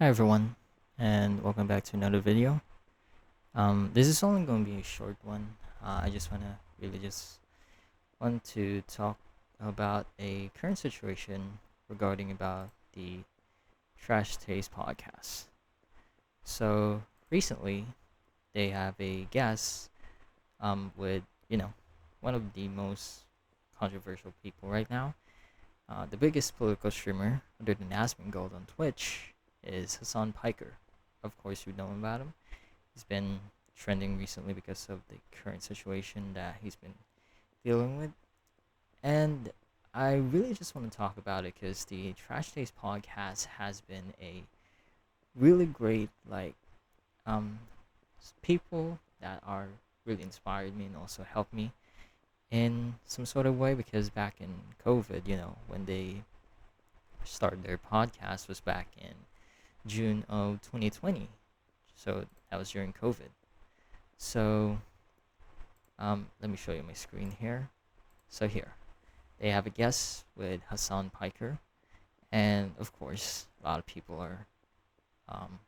Hi everyone, and welcome back to another video. This is only going to be a short one. I just just want to talk about a current situation regarding about the Trash Taste podcast. So recently, they have a guest with one of the most controversial people right now. The biggest political streamer other than Aspen Gold on Twitch is Hassan Piker. Of course, you know about him. He's been trending recently because of the current situation that he's been dealing with. And I really just want to talk about it because the Trash Taste podcast has been a really great, um, people that are really inspired me and also helped me in some sort of way because back in COVID, when they started their podcast was back in June of 2020. So that was during COVID. So let me show you my screen here. So here, they have a guest with Hassan Piker, and of course, a lot of people are um,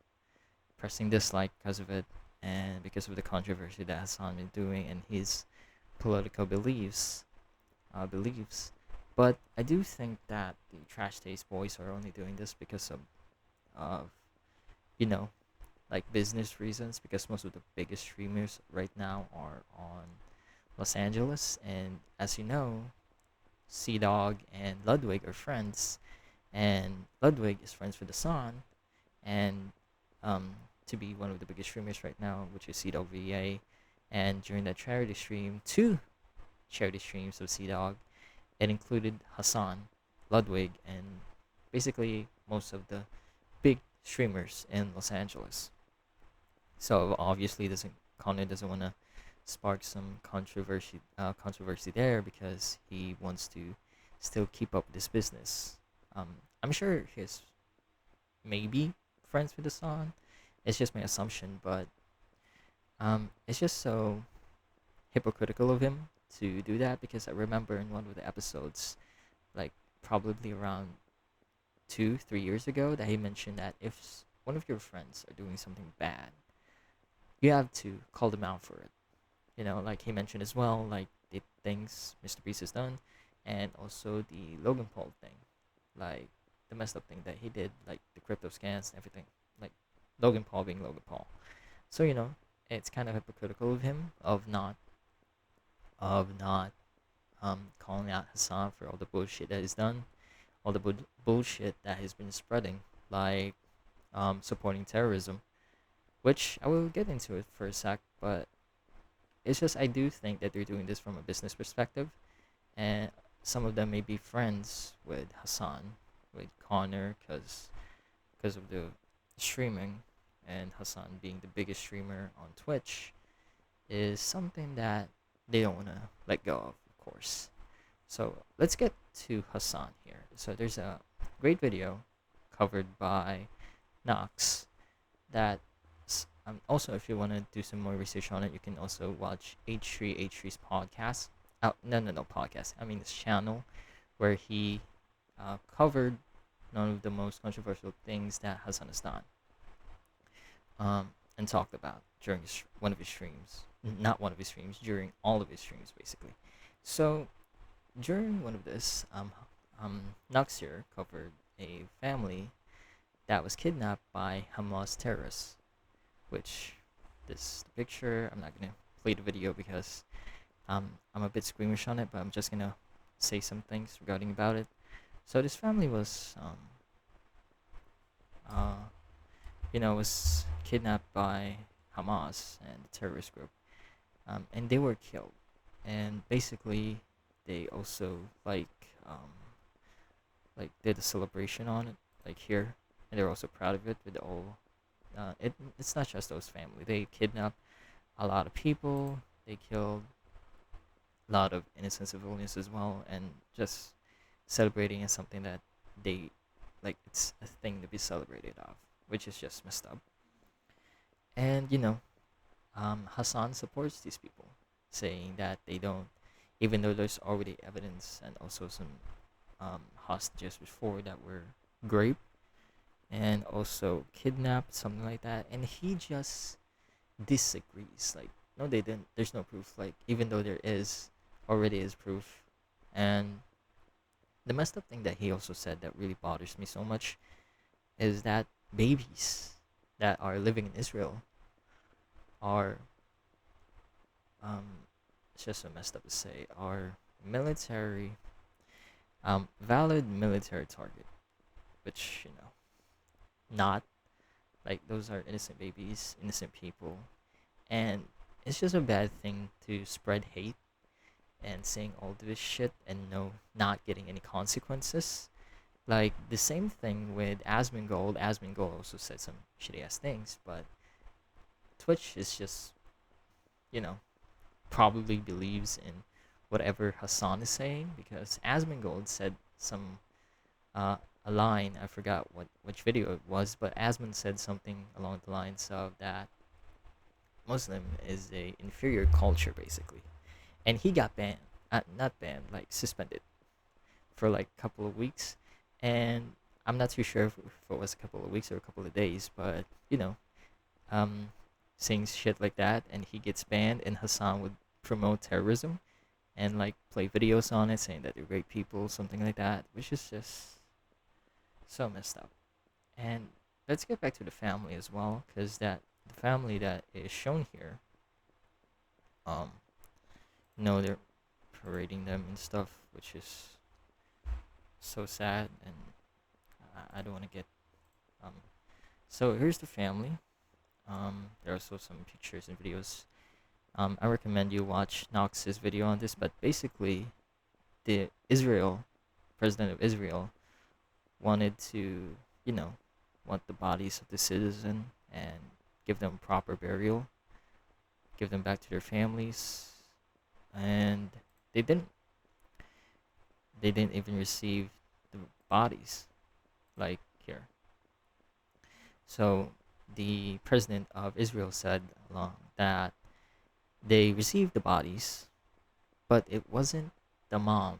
pressing dislike because of it, and because of the controversy that Hassan is doing and his political beliefs. But I do think that the Trash Taste boys are only doing this because of you know, like business reasons, because most of the biggest streamers right now are on Los Angeles, and as you know, Sea Dog and Ludwig are friends, and Ludwig is friends with the Sun, and um, to be one of the biggest streamers right now, which is Sea Dog VA, and during that charity stream, two charity streams of Sea Dog, it included Hassan, Ludwig, and basically most of the big streamers in Los Angeles. So obviously, doesn't Connor doesn't want to spark some controversy there because he wants to still keep up this business. I'm sure he's maybe friends with the son. It's just my assumption, but it's just so hypocritical of him to do that because I remember in one of the episodes, like probably around 2, 3 years ago, that he mentioned that if one of your friends are doing something bad, you have to call them out for it. Like he mentioned as well, like the things Mr. Beast has done, and also the Logan Paul thing, like the messed up thing that he did, like the crypto scans and everything, like Logan Paul being Logan Paul. So it's kind of hypocritical of him of not calling out Hassan for all the bullshit that he's done, all the bullshit that he's been spreading, like supporting terrorism, which I will get into it for a sec, but it's just I do think that they're doing this from a business perspective, and some of them may be friends with Hassan, with Connor, because of the streaming, and Hassan being the biggest streamer on Twitch is something that they don't want to let go of course. So let's get to Hassan here. So there's a great video covered by Knox that also, if you want to do some more research on it, you can also watch H3H3's podcast. Oh, no, podcast. I mean, this channel where he covered one of the most controversial things that Hassan has done and talked about during one of his streams. Not one of his streams, during all of his streams, basically. So, during one of this, Knox here covered a family that was kidnapped by Hamas terrorists, which this picture, I'm not gonna play the video because I'm a bit squeamish on it, but I'm just gonna say some things regarding about it. So this family uh, was kidnapped by Hamas and the terrorist group, and they were killed. And basically, they also did a celebration on it, like here, and they're also proud of it with all. It's not just those family. They kidnapped a lot of people. They killed a lot of innocent civilians as well, and just celebrating is something that they like. It's a thing to be celebrated of, which is just messed up. And Hassan supports these people, saying that they don't, even though there's already evidence and also some hostages before that were raped, and also kidnapped, something like that. And he just disagrees. Like, no, they didn't. There's no proof. Like, even though there is, already is proof. And the messed up thing that he also said that really bothers me so much is that babies that are living in Israel are, um, it's just so messed up to say, are military, valid military target, which, not like those are innocent babies, innocent people. And it's just a bad thing to spread hate and saying all this shit and not getting any consequences. Like the same thing with Asmongold. Asmongold also said some shitty ass things, but Twitch is just, you know, probably believes in whatever Hassan is saying because Asmongold said some uh, a line. I forgot which video it was, but Asmon said something along the lines of that Muslim is a inferior culture basically, and he got banned. Not banned, like suspended for like a couple of weeks, and I'm not too sure if it was a couple of weeks or a couple of days, but um, saying shit like that, and he gets banned, and Hassan would promote terrorism and like play videos on it, saying that they're great people, something like that, which is just so messed up. And let's get back to the family as well, because that the family that is shown here, um, they're parading them and stuff, which is so sad, and I don't want to get. Um, so here's the family. There are also some pictures and videos. I recommend you watch Knox's video on this, but basically, the Israel president of Israel wanted to, you know, want the bodies of the citizen and give them proper burial, give them back to their families, and they didn't. They didn't even receive the bodies, like here. So the president of Israel said along that they received the bodies, but it wasn't the mom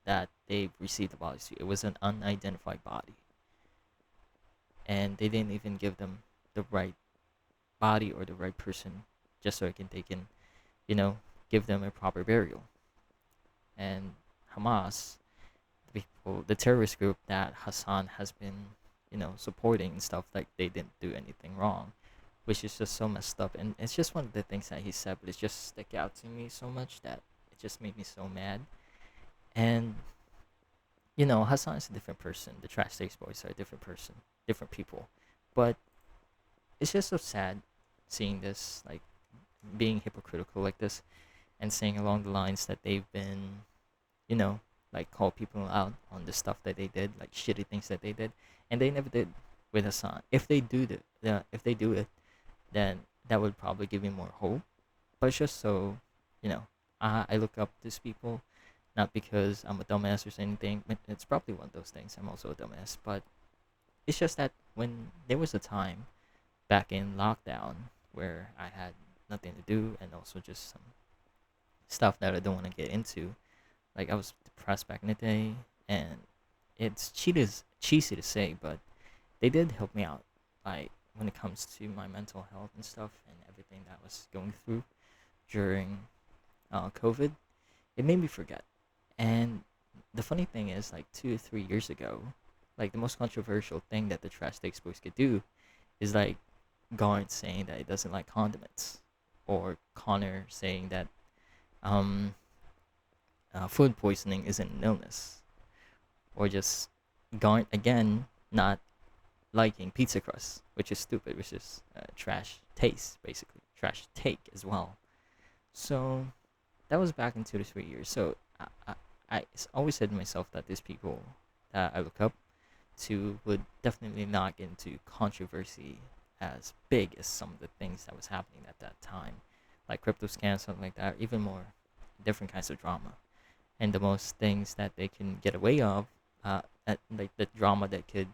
that they received the bodies to. It was an unidentified body, and they didn't even give them the right body or the right person, just so they can, you know, give them a proper burial. And Hamas, the terrorist group that Hassan has been, supporting and stuff, like they didn't do anything wrong, which is just so messed up. And it's just one of the things that he said, but it just stuck out to me so much that it just made me so mad. And Hassan is a different person. The Trash Taste Boys are a different person, different people. But it's just so sad seeing this, like being hypocritical like this, and saying along the lines that they've been, you know, like call people out on the stuff that they did, like shitty things that they did, and they never did with Hassan. If they do it, then that would probably give me more hope. But it's just so, you know, I look up to these people, not because I'm a dumbass or anything. But it's probably one of those things. I'm also a dumbass, but it's just that when there was a time back in lockdown where I had nothing to do and also just some stuff that I don't want to get into. Like I was depressed back in the day, and it's cheesy to say, but they did help me out. Like when it comes to my mental health and stuff and everything that I was going through during COVID, it made me forget. And the funny thing is, like 2 or 3 years ago, like the most controversial thing that the Trash Takes Boys could do is like Garnt saying that it doesn't like condiments, or Connor saying that um, food poisoning isn't an illness, or just Garnt again not liking pizza crust, which is stupid, which is trash taste, basically trash take as well. So that was back in 2 to 3 years. So I always said to myself that these people that I look up to would definitely not get into controversy as big as some of the things that was happening at that time, like crypto scams, something like that, even more different kinds of drama. And the most things that they can get away of, like the drama that could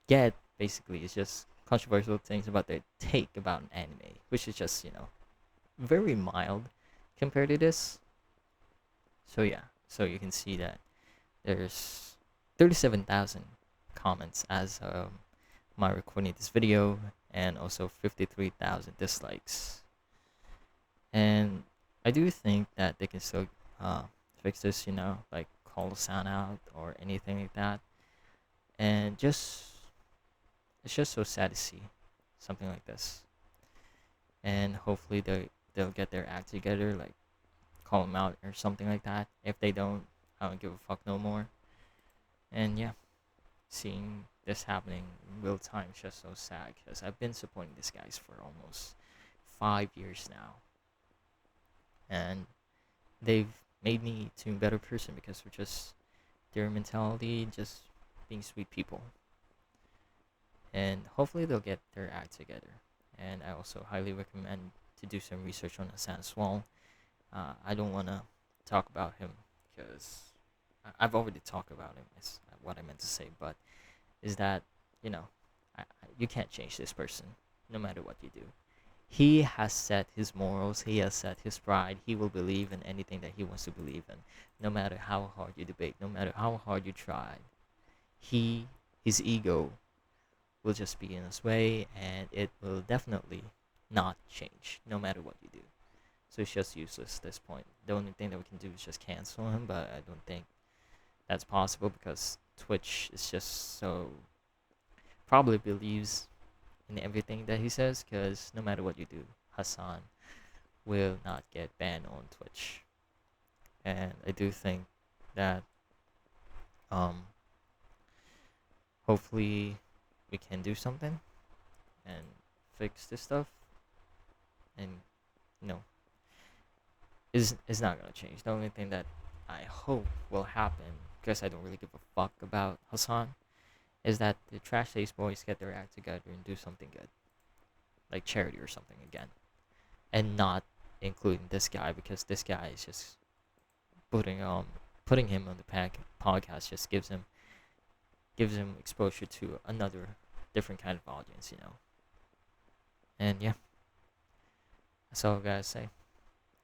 get basically is just controversial things about their take about an anime, which is just very mild compared to this. So yeah, so you can see that there's 37,000 comments as my recording this video, and also 53,000 dislikes. And I do think that they can still uh, fix this, like call the sound out or anything like that. And it's just so sad to see something like this. And hopefully they'll get their act together, like call them out or something like that. If they don't, I don't give a fuck no more. And yeah, seeing this happening in real time is just so sad because I've been supporting these guys for almost 5 years now, and they've made me to a better person because of just their mentality, just being sweet people. And hopefully they'll get their act together. And I also highly recommend to do some research on Hassan as well. I don't want to talk about him because I've already talked about him. Is what I meant to say, but is that you know, you can't change this person, no matter what you do. He has set his morals. He has set his pride. He will believe in anything that he wants to believe in, no matter how hard you debate, no matter how hard you try. He, his ego, will just be in his way, and it will definitely not change, no matter what you do. So it's just useless at this point. The only thing that we can do is just cancel him, but I don't think that's possible because Twitch is just so probably believes in everything that he says. Because no matter what you do, Hassan will not get banned on Twitch, and I do think that um hopefully we can do something and fix this stuff, and you know is not gonna change. The only thing that I hope will happen, because I don't really give a fuck about Hassan, is that the Trash Taste Boys get their act together and do something good, like charity or something again, and not including this guy because this guy is just putting putting him on the podcast just gives him exposure to another different kind of audience. And yeah, that's all I gotta say.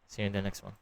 See you in the next one.